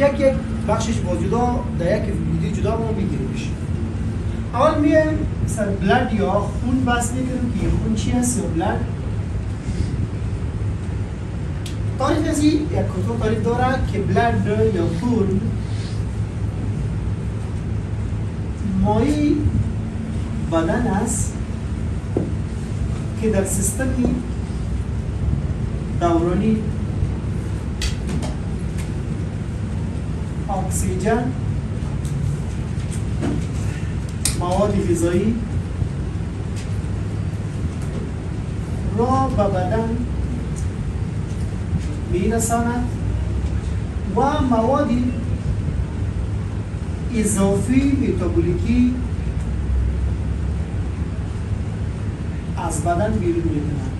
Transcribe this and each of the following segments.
یک بخشش با جدا در یک ویدیو جدا ما بگیریمش. اول میایم مثلا بلد یا خون بس میکنیم که خون چی هست یا بلد. تعریف از این یک کتاب تعریف داره که بلد یا خون مایع بدن است که در سیستم دورانی اکسیژن، مواد غذایی را به بدن میرساند و مواد اضافی متابولیکی از بدن بیرون میکنند.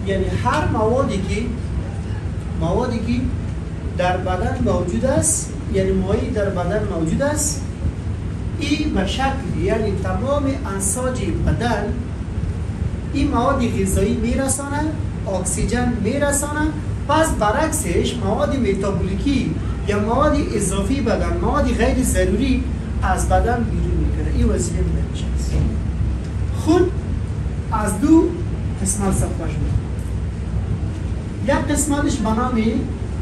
یعنی هر موادی که در بدن موجود است، یعنی مایع در بدن موجود است، این به شکل یعنی تمام انساج بدن این مواد غذایی میرسانه، اکسیژن میرسانه، پس برعکسش مواد متابولیکی یا مواد اضافی بدن، مواد غیر ضروری از بدن بیرون میکنه. این وظیفه بدنش است. خون از دو قسمت ساخته شده. یک قسمتش به نام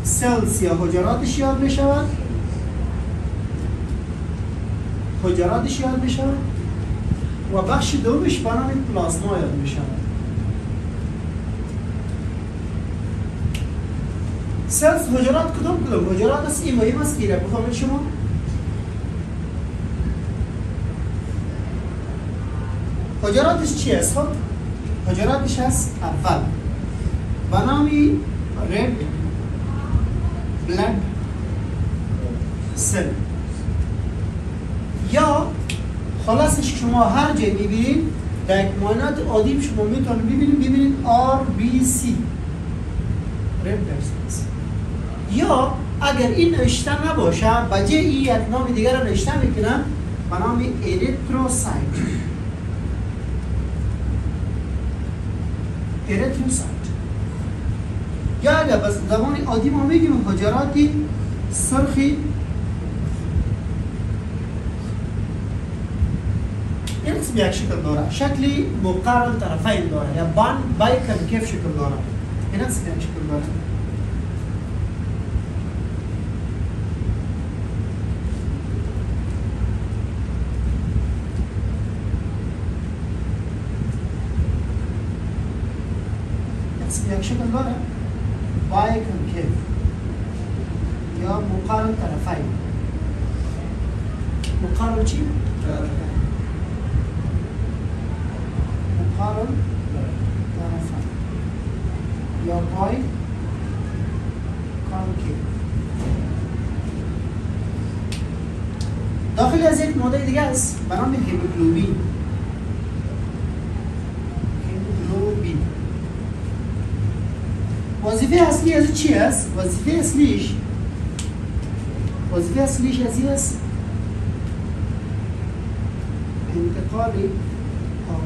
سلز یا حجراتش یاد می شود. و بخش دومش به نام پلازما یاد می شود. سلز حجرات کدام حجرات است؟ این مهم است که بفهمید شما. حجراتش چی است؟ حجراتش هست اول به نامی رد بلد سل، یا خلاصش شما هر جای میبینید در یک معاینات عادی شما میتونید ببینید RBC رد برسنس. یا اگر این نوشته نباشه بجای این یک نام دیگر را نوشته میکنن به نام اریتروسایت. یا اگر به زبان عادی ما میگیم حجراتی سرخی، این اسم یک شکل داره، شکلی مقارن طرفین داره یا بایکن کیف شکل داره. این اسم یک شکل داره. یک شکل داره بایکن کیف یا مقارن طرفین. مقارن چی؟ مقارن طرفین یا پای کانکیف. داخل از یک ماده دیگه است به نام هیموگلوبین. وظیفه اصلی از چی است؟ وظیفه اصلیش از این است انتقال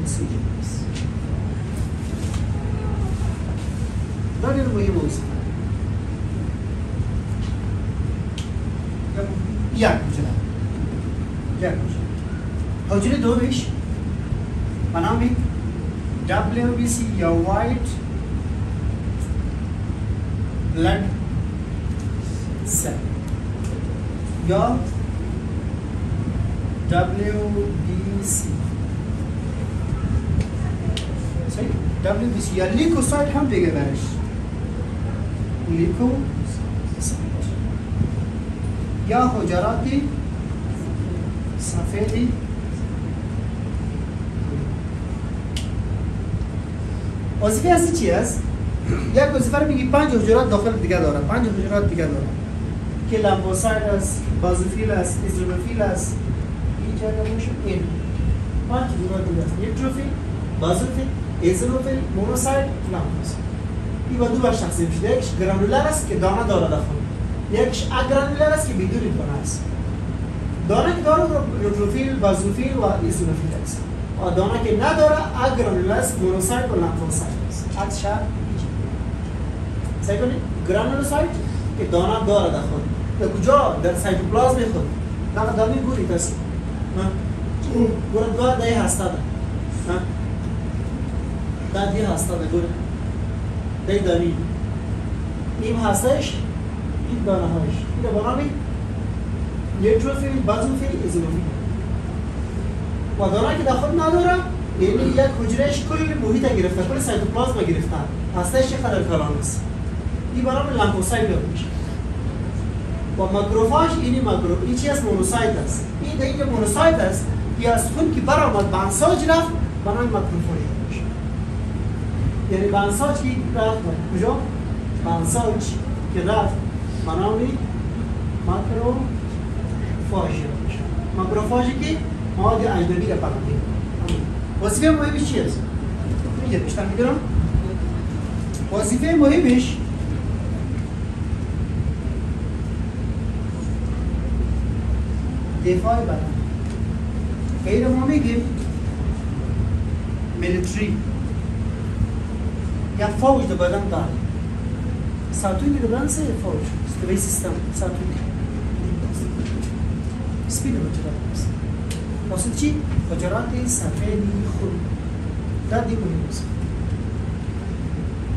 اکسیژن است. دارین مهم است. یک حجره دومش به نام WBC یا White Blood Cell یا WBC یا لیکوسایت هم دیگه برش لیکوسایت یا حجراتی سفیدی. وظیفه اصلی چی است؟ یک وظیفه رو میگی 5 حجرات داخل دیگه داره، 5 حجرات دیگه داره که لمفوسایت است، بازوفیل است، ایزونوفیل است. این جایی میشه این 5 حجرات دیگه است: نیوتروفیل، بازوفیل، ایزونوفیل، مونوسایت، لمفوسایت. این با دو بخش تقسیم شده. یکش گرانولر است که دانه داره داخل، یکش اگرانولر است که بدون دانه است. دانه که داره نیوتروفیل، بازوفیل و ایزونوفیل است. و دانه که نداره اگرانولر است، مونوسایت و لمفوسایت است. عکس شب سعی کنید گرانولوسایت که دانه داره در خود در کجا؟ در سایتوپلازم خود نه دانی گوری کسی گوره دو دایی هسته ده ده دی هسته ده گوره دی دانی این هستهش این دانه هایش این بنامی نیوتروفیل، بازوفیل، ایزولوفیل و دانه که در خود نداره یعنی یک حجرهش کل محیط گرفته کل سایتوپلازم گرفته هستهش چه قدر کلان است این برای لامفوسایت میشه و ماکروفاژ اینی این چی است؟ مونوسایت است این دیگه که مونوسایت است یا از خون که برآمد به انساج رفت بنای ماکروفاژ میشه یعنی به انساج که رفت کجا؟ به انساج که رفت بنای ماکروفاژ میشه ماکروفاژی که مواد اجنبی را پرورش میده وظیفه مهمش چی است؟ میگه بیشتر میگم وظیفه مهمش دفاع بدن غیر ما میگیم ملیتری یا فوج در بدن داره ساتونی در بدن سه فوج استوی سیستم ساتونی سپینه بچرات است واسه چی؟ بچرات سفیدی خون در دی مهم است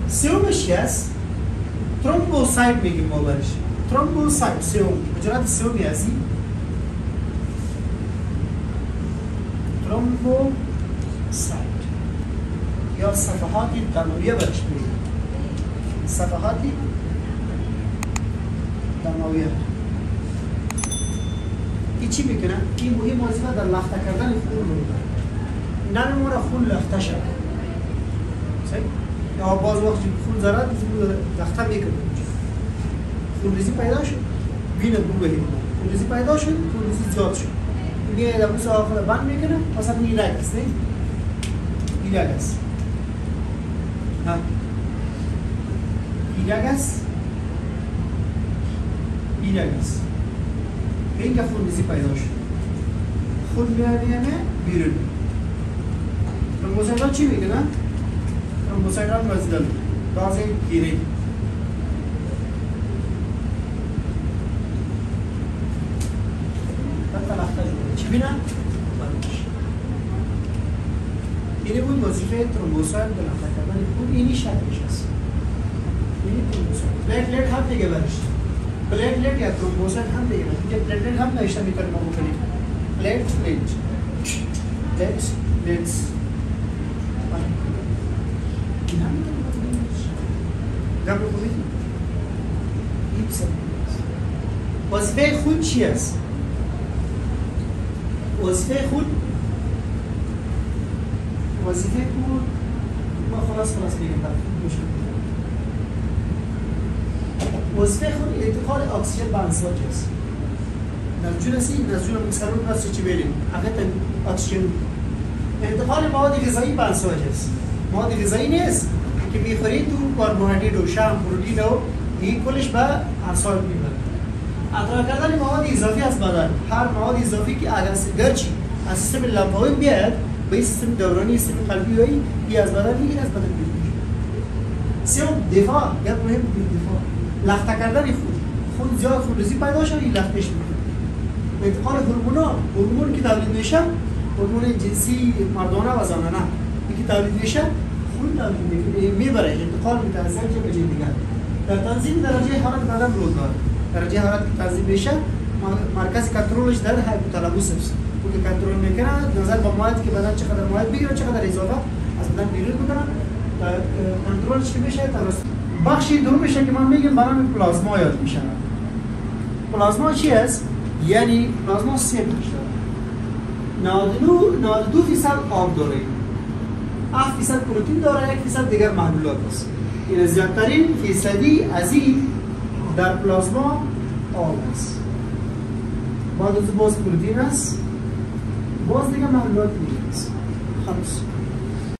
سومش است ترومبوسایت میگیم ما برش ترومبوسایت سوم بچرات سومی هستی ترومبوسایت یا صفحات دمویه برش میگیم صفحات دمویه این چی میکنه؟ این مهم وظیفه در لخته کردن خون میکنه نمیمونه خون لخته شد صحیح؟ یا باز وقتی خون زرد لخته میکنه خون ریزی پیدا شد بینه بو بهیم خون ریزی پیدا شد خون ریزی زیاد شد میگه در بوس آخر بند میکنه مثلا این رگ است نه؟ این رگ است این رگ است این رگ است این که خون ریزی پیدا شد خون میانه بیرون ترومبوسایت ها چی میکنه؟ ترومبوسایت ها مزیدن گاز گیری چی بینن؟ اینه بود وظیفه ترومبوسایت به لخته کردن خون اینی شکلش هست اینی ترومبوسایت پلیتلت هم دیگه برش پلیتلت یا ترومبوسایت هم دیگه برش اینجا پلیتلت هم نوشته میکنه ما بکنیم پلیتلت این هم میکنه ما بکنیم گم رو بکنیم این بسید وظیفه خون چی هست؟ وظیفه خود ما خلاص میگم وظیفه خود انتقال اکسیژن به انساج است نزجون هستی نزجون مکسرون هست چی بریم حقیقت اکسیژن انتقال مواد غذایی به انساج است مواد غذایی نیست که میخورید تو کربوهیدرات و شرم پروتئین و این کلش به انساج میبره اطراح کردن مواد اضافی از بدن هر مواد اضافی که گرچه از سیستم لامفاوی بیاد به سیستم دورانی سیستم قلبی وی یا از بدن میگیره از بدن میگیره سوم دفاع گپ مهم دفاع لخته کردن خون زیاد خونریزی پیدا شد این لختهش میکنه انتقال هورمون که تولید میشه هورمون جنسی مردانه و زنانه که تولید میشه خون تولید میبره انتقال میکنه از یک به جای دیگر در تنظیم درجه حرارت بدن رول داره درجه حرارت که تنظیم بشه مرکز کنترلش در هایپوتالاموس است که کنترل میکنه نظر با مواد که بدن چقدر مواد بگیره چقدر اضافه از بدن بیرون بکنه کنترلش که بشه بخشی دومش که من میگم برام پلازما یاد میشه پلازما چی است یعنی پلازما 3 92% آب داره 7% پروتئین داره 1% دیگر محلولات است این زیادترین فیصدی از این در پلازما آب است باز پروتئین است باز دیگه محلولات دیگه است خلاص